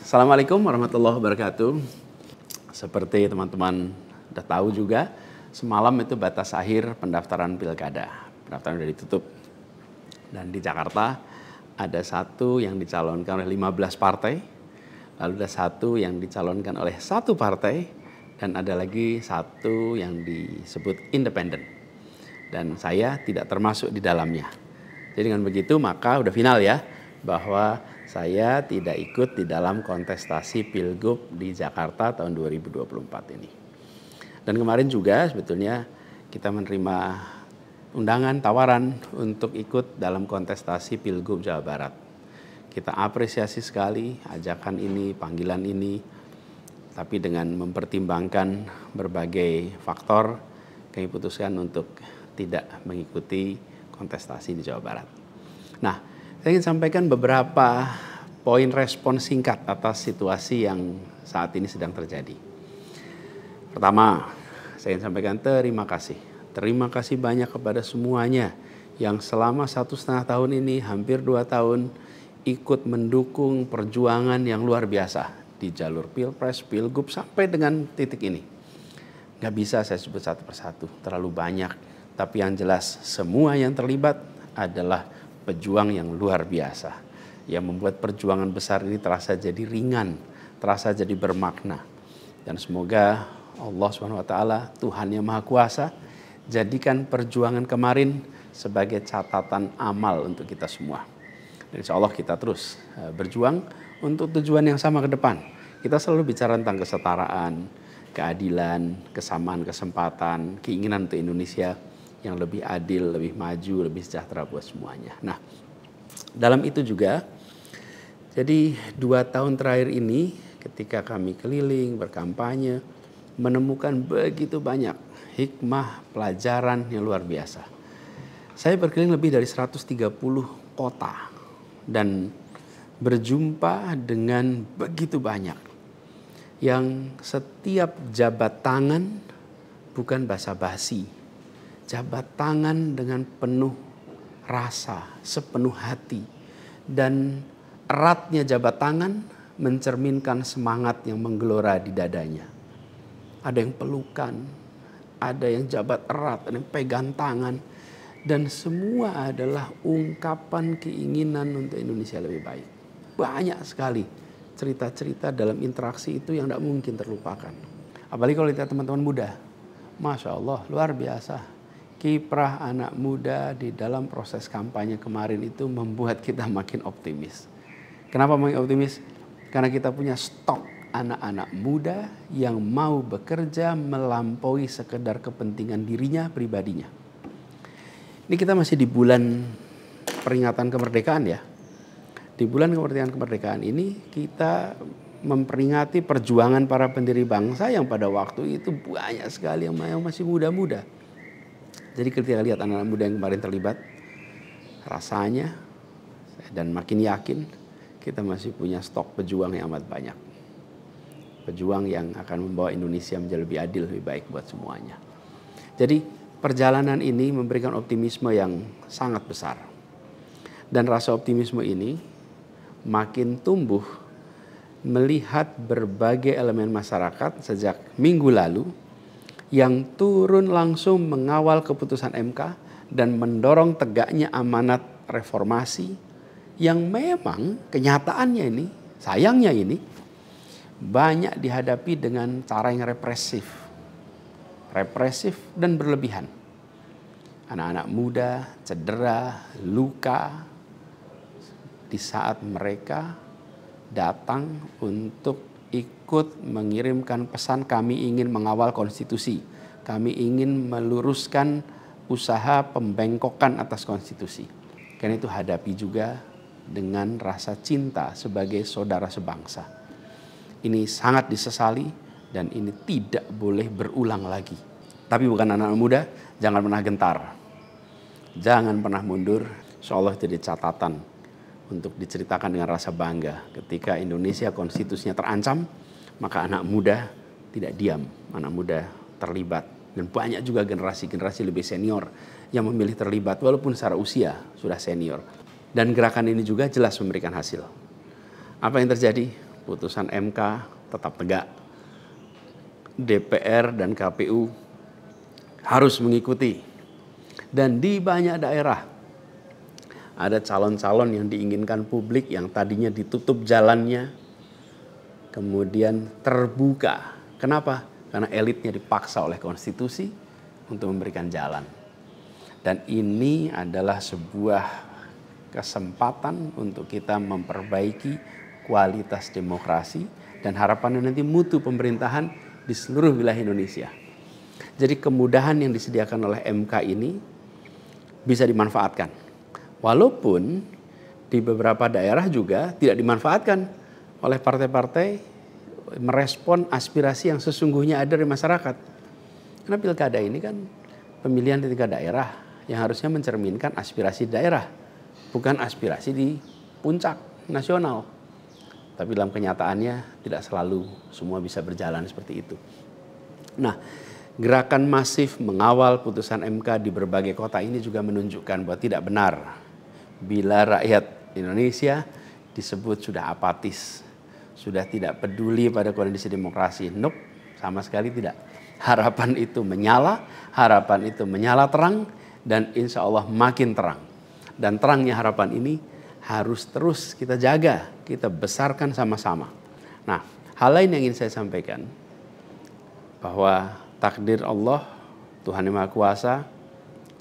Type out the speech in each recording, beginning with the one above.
Assalamualaikum warahmatullahi wabarakatuh. Seperti teman-teman udah tahu juga, semalam itu batas akhir pendaftaran pilkada. Pendaftaran sudah ditutup. Dan di Jakarta ada satu yang dicalonkan oleh 15 partai, lalu ada satu yang dicalonkan oleh satu partai, dan ada lagi satu yang disebut independen. Dan saya tidak termasuk di dalamnya. Jadi dengan begitu maka udah final ya, bahwa saya tidak ikut di dalam kontestasi Pilgub di Jakarta tahun 2024 ini. Dan kemarin juga sebetulnya kita menerima undangan, tawaran untuk ikut dalam kontestasi Pilgub Jawa Barat. Kita apresiasi sekali ajakan ini, panggilan ini, tapi dengan mempertimbangkan berbagai faktor, kami putuskan untuk tidak mengikuti kontestasi di Jawa Barat. Nah, saya ingin sampaikan beberapa poin respon singkat atas situasi yang saat ini sedang terjadi. Pertama, saya ingin sampaikan terima kasih. Terima kasih banyak kepada semuanya yang selama 1,5 tahun ini, hampir 2 tahun, ikut mendukung perjuangan yang luar biasa di jalur Pilpres, Pilgub, sampai dengan titik ini. Gak bisa saya sebut satu persatu, terlalu banyak. Tapi yang jelas, semua yang terlibat adalah pejuang yang luar biasa, yang membuat perjuangan besar ini terasa jadi ringan, terasa jadi bermakna. Dan semoga Allah SWT, Tuhan yang Maha Kuasa, jadikan perjuangan kemarin sebagai catatan amal untuk kita semua. Dan insya Allah kita terus berjuang untuk tujuan yang sama ke depan. Kita selalu bicara tentang kesetaraan, keadilan, kesamaan kesempatan, keinginan untuk Indonesia yang lebih adil, lebih maju, lebih sejahtera buat semuanya. Nah, dalam itu juga, jadi 2 tahun terakhir ini ketika kami keliling, berkampanye, menemukan begitu banyak hikmah, pelajaran yang luar biasa. Saya berkeliling lebih dari 130 kota dan berjumpa dengan begitu banyak yang setiap jabat tangan bukan basa-basi. Jabat tangan dengan penuh rasa, sepenuh hati. Dan eratnya jabat tangan mencerminkan semangat yang menggelora di dadanya. Ada yang pelukan, ada yang jabat erat, ada yang pegang tangan. Dan semua adalah ungkapan keinginan untuk Indonesia lebih baik. Banyak sekali cerita-cerita dalam interaksi itu yang tidak mungkin terlupakan. Apalagi kalau lihat teman-teman muda. Masya Allah, luar biasa. Kiprah anak muda di dalam proses kampanye kemarin itu membuat kita makin optimis. Kenapa makin optimis? Karena kita punya stok anak-anak muda yang mau bekerja melampaui sekedar kepentingan dirinya, pribadinya. Ini kita masih di bulan peringatan kemerdekaan ya. Di bulan kemerdekaan ini kita memperingati perjuangan para pendiri bangsa yang pada waktu itu banyak sekali yang masih muda-muda. Jadi ketika lihat anak-anak muda yang kemarin terlibat, rasanya dan makin yakin kita masih punya stok pejuang yang amat banyak. Pejuang yang akan membawa Indonesia menjadi lebih adil, lebih baik buat semuanya. Jadi perjalanan ini memberikan optimisme yang sangat besar. Dan rasa optimisme ini makin tumbuh melihat berbagai elemen masyarakat sejak minggu lalu yang turun langsung mengawal keputusan MK dan mendorong tegaknya amanat reformasi yang memang kenyataannya ini, sayangnya ini, banyak dihadapi dengan cara yang represif dan berlebihan. Anak-anak muda cedera, luka di saat mereka datang untuk ikut mengirimkan pesan kami ingin mengawal konstitusi. Kami ingin meluruskan usaha pembengkokan atas konstitusi. Karena itu hadapi juga dengan rasa cinta sebagai saudara sebangsa. Ini sangat disesali dan ini tidak boleh berulang lagi. Tapi bukan anak-anak muda, jangan pernah gentar. Jangan pernah mundur. Insyaallah jadi catatan untuk diceritakan dengan rasa bangga. Ketika Indonesia konstitusinya terancam, maka anak muda tidak diam. Anak muda terlibat. Dan banyak juga generasi-generasi lebih senior yang memilih terlibat walaupun secara usia sudah senior. Dan gerakan ini juga jelas memberikan hasil. Apa yang terjadi? putusan MK tetap tegak. DPR dan KPU harus mengikuti. Dan di banyak daerah ada calon-calon yang diinginkan publik yang tadinya ditutup jalannya, kemudian terbuka. Kenapa? Karena elitnya dipaksa oleh konstitusi untuk memberikan jalan. Dan ini adalah sebuah kesempatan untuk kita memperbaiki kualitas demokrasi dan harapannya nanti mutu pemerintahan di seluruh wilayah Indonesia. Jadi kemudahan yang disediakan oleh MK ini bisa dimanfaatkan. Walaupun di beberapa daerah juga tidak dimanfaatkan oleh partai-partai merespon aspirasi yang sesungguhnya ada dari masyarakat. Karena pilkada ini kan pemilihan di tingkat daerah yang harusnya mencerminkan aspirasi daerah, bukan aspirasi di puncak nasional. Tapi dalam kenyataannya tidak selalu semua bisa berjalan seperti itu. Nah, gerakan masif mengawal putusan MK di berbagai kota ini juga menunjukkan bahwa tidak benar bila rakyat Indonesia disebut sudah apatis, sudah tidak peduli pada kondisi demokrasi. Nope, sama sekali tidak. Harapan itu menyala, harapan itu menyala terang, dan insya Allah makin terang. Dan terangnya harapan ini harus terus kita jaga, kita besarkan sama-sama. Nah, hal lain yang ingin saya sampaikan, bahwa takdir Allah, Tuhan Yang Maha Kuasa,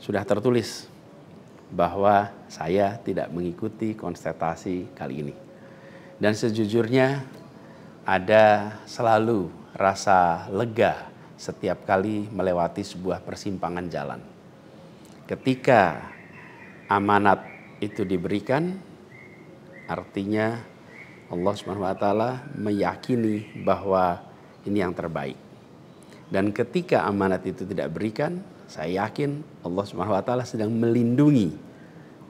sudah tertulis bahwa saya tidak mengikuti kontestasi kali ini. Dan sejujurnya ada selalu rasa lega setiap kali melewati sebuah persimpangan jalan. Ketika amanat itu diberikan, artinya Allah SWT meyakini bahwa ini yang terbaik. Dan ketika amanat itu tidak berikan, saya yakin Allah SWT sedang melindungi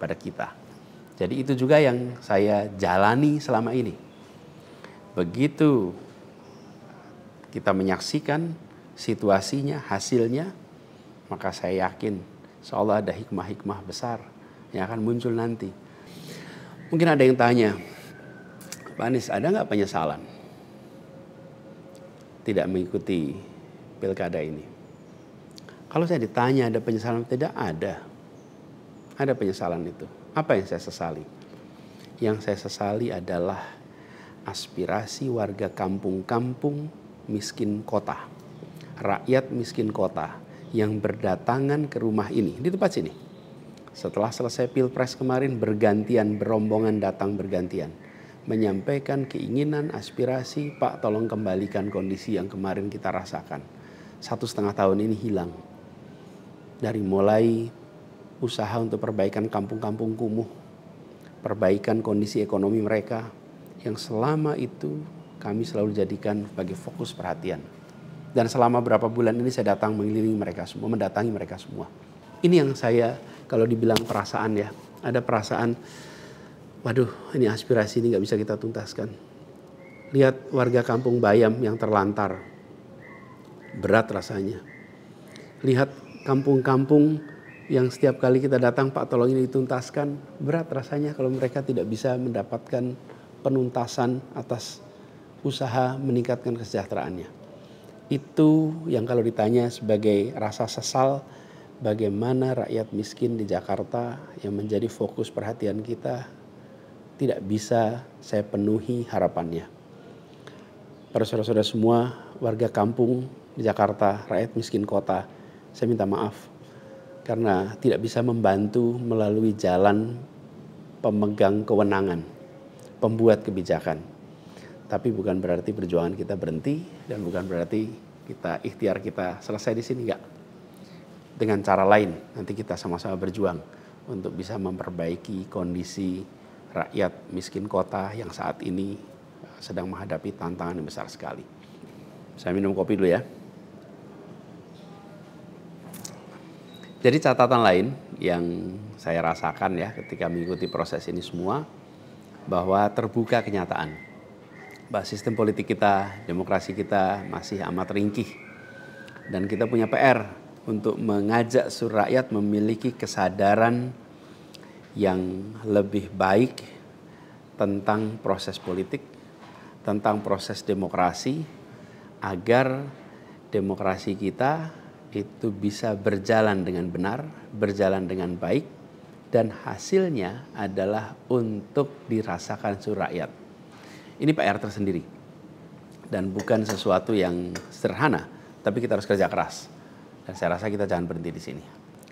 pada kita. Jadi itu juga yang saya jalani selama ini. Begitu kita menyaksikan situasinya, hasilnya, maka saya yakin seolah ada hikmah-hikmah besar yang akan muncul nanti. Mungkin ada yang tanya, Pak Anies, ada nggak penyesalan tidak mengikuti pilkada ini? Kalau saya ditanya ada penyesalan, tidak ada. Ada penyesalan itu. Apa yang saya sesali? Yang saya sesali adalah aspirasi warga kampung-kampung miskin kota. Rakyat miskin kota yang berdatangan ke rumah ini, di tempat sini. Setelah selesai Pilpres kemarin, bergantian, berombongan datang bergantian. Menyampaikan keinginan, aspirasi, Pak tolong kembalikan kondisi yang kemarin kita rasakan. 1,5 tahun ini hilang. Dari mulai usaha untuk perbaikan kampung-kampung kumuh, perbaikan kondisi ekonomi mereka, yang selama itu kami selalu jadikan sebagai fokus perhatian. Dan selama berapa bulan ini saya datang mengelilingi mereka semua, mendatangi mereka semua. Ini yang saya, kalau dibilang perasaan ya, ada perasaan, waduh ini aspirasi ini gak bisa kita tuntaskan. Lihat warga kampung Bayam yang terlantar, berat rasanya. Lihat kampung-kampung yang setiap kali kita datang, Pak tolong ini dituntaskan, berat rasanya kalau mereka tidak bisa mendapatkan penuntasan atas usaha meningkatkan kesejahteraannya. Itu yang kalau ditanya sebagai rasa sesal, bagaimana rakyat miskin di Jakarta yang menjadi fokus perhatian kita tidak bisa saya penuhi harapannya. Para saudara-saudara semua, warga kampung di Jakarta, rakyat miskin kota, saya minta maaf karena tidak bisa membantu melalui jalan pemegang kewenangan, pembuat kebijakan. Tapi bukan berarti perjuangan kita berhenti dan bukan berarti kita ikhtiar kita selesai di sini, enggak. Dengan cara lain nanti kita sama-sama berjuang untuk bisa memperbaiki kondisi rakyat miskin kota yang saat ini sedang menghadapi tantangan yang besar sekali. Saya minum kopi dulu ya. Jadi catatan lain yang saya rasakan ya ketika mengikuti proses ini semua, bahwa terbuka kenyataan bahwa sistem politik kita, demokrasi kita masih amat ringkih. Dan kita punya PR untuk mengajak seluruh rakyat memiliki kesadaran yang lebih baik tentang proses politik, tentang proses demokrasi agar demokrasi kita itu bisa berjalan dengan benar, berjalan dengan baik, dan hasilnya adalah untuk dirasakan seluruh rakyat. Ini PR tersendiri dan bukan sesuatu yang sederhana, tapi kita harus kerja keras. Dan saya rasa kita jangan berhenti di sini.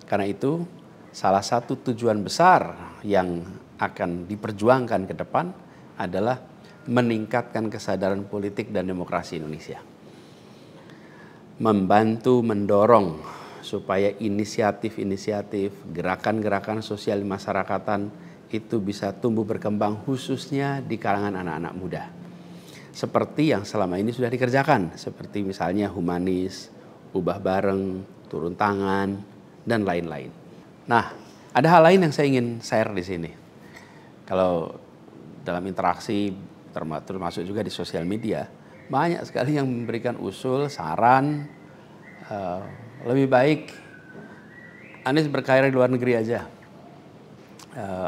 Karena itu, salah satu tujuan besar yang akan diperjuangkan ke depan adalah meningkatkan kesadaran politik dan demokrasi Indonesia. Membantu mendorong supaya inisiatif-inisiatif, gerakan-gerakan sosial masyarakatan itu bisa tumbuh berkembang khususnya di kalangan anak-anak muda. Seperti yang selama ini sudah dikerjakan, seperti misalnya humanis, ubah bareng, turun tangan, dan lain-lain. Nah, ada hal lain yang saya ingin share di sini. Kalau dalam interaksi, termasuk juga di sosial media, banyak sekali yang memberikan usul, saran, lebih baik Anies berkarir di luar negeri aja.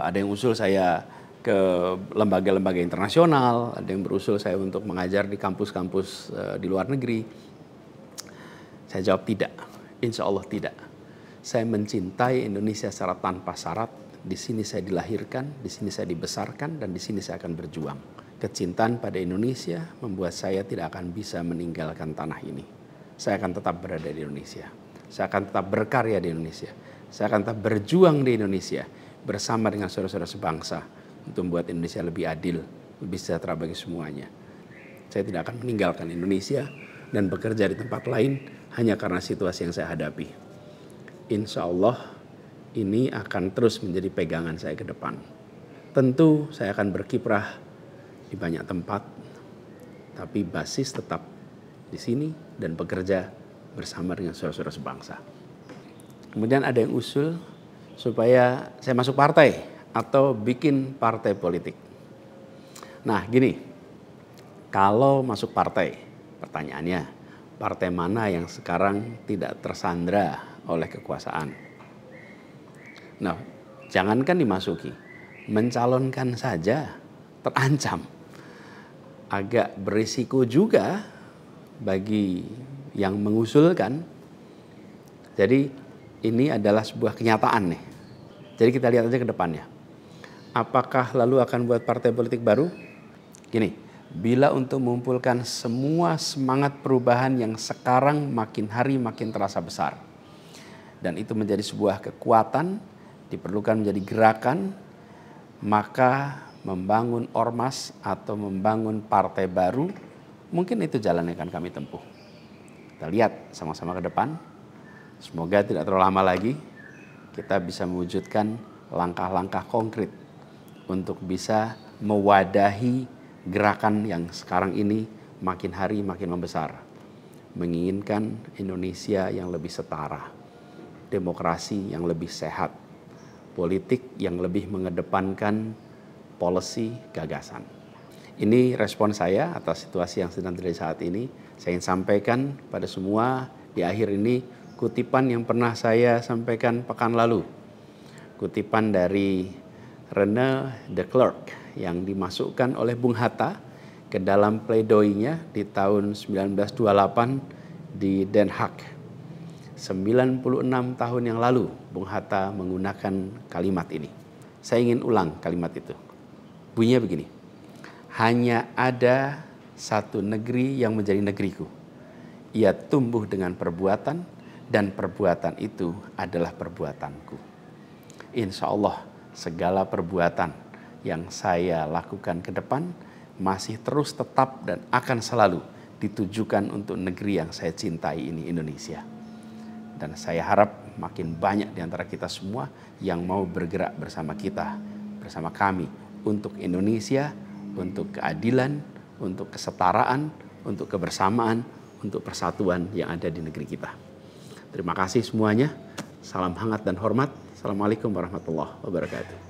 Ada yang usul saya ke lembaga-lembaga internasional, ada yang berusul saya untuk mengajar di kampus-kampus di luar negeri. Saya jawab tidak, insya Allah tidak. Saya mencintai Indonesia secara tanpa syarat. Di sini saya dilahirkan, di sini saya dibesarkan, dan di sini saya akan berjuang. Kecintaan pada Indonesia membuat saya tidak akan bisa meninggalkan tanah ini. Saya akan tetap berada di Indonesia. Saya akan tetap berkarya di Indonesia. Saya akan tetap berjuang di Indonesia bersama dengan saudara-saudara sebangsa untuk membuat Indonesia lebih adil, lebih sejahtera bagi semuanya. Saya tidak akan meninggalkan Indonesia dan bekerja di tempat lain hanya karena situasi yang saya hadapi. Insya Allah ini akan terus menjadi pegangan saya ke depan. Tentu saya akan berkiprah di banyak tempat, tapi basis tetap di sini dan bekerja bersama dengan saudara-saudara sebangsa. Kemudian ada yang usul supaya saya masuk partai atau bikin partai politik. Nah gini, kalau masuk partai, pertanyaannya, partai mana yang sekarang tidak tersandra oleh kekuasaan? Nah, jangankan dimasuki, mencalonkan saja terancam. Agak berisiko juga bagi yang mengusulkan. Jadi ini adalah sebuah kenyataan nih. Jadi kita lihat aja ke depannya. Apakah lalu akan buat partai politik baru? Gini, bila untuk mengumpulkan semua semangat perubahan yang sekarang makin hari makin terasa besar, dan itu menjadi sebuah kekuatan, diperlukan menjadi gerakan, maka membangun ormas atau membangun partai baru, mungkin itu jalan yang akan kami tempuh. Kita lihat sama-sama ke depan. Semoga tidak terlalu lama lagi kita bisa mewujudkan langkah-langkah konkret untuk bisa mewadahi gerakan yang sekarang ini makin hari makin membesar. Menginginkan Indonesia yang lebih setara, demokrasi yang lebih sehat, politik yang lebih mengedepankan policy gagasan. Ini respon saya atas situasi yang sedang terjadi saat ini. Saya ingin sampaikan pada semua di akhir ini kutipan yang pernah saya sampaikan pekan lalu. Kutipan dari René de Klerk yang dimasukkan oleh Bung Hatta ke dalam pledoinya di tahun 1928 di Den Haag. 96 tahun yang lalu Bung Hatta menggunakan kalimat ini. Saya ingin ulang kalimat itu. Bunyinya begini. Hanya ada satu negeri yang menjadi negeriku. Ia tumbuh dengan perbuatan dan perbuatan itu adalah perbuatanku. Insya Allah segala perbuatan yang saya lakukan ke depan masih terus tetap dan akan selalu ditujukan untuk negeri yang saya cintai ini, Indonesia. Dan saya harap makin banyak di antara kita semua yang mau bergerak bersama kita, bersama kami untuk Indonesia, untuk keadilan, untuk kesetaraan, untuk kebersamaan, untuk persatuan yang ada di negeri kita. Terima kasih semuanya. Salam hangat dan hormat. Assalamualaikum warahmatullahi wabarakatuh.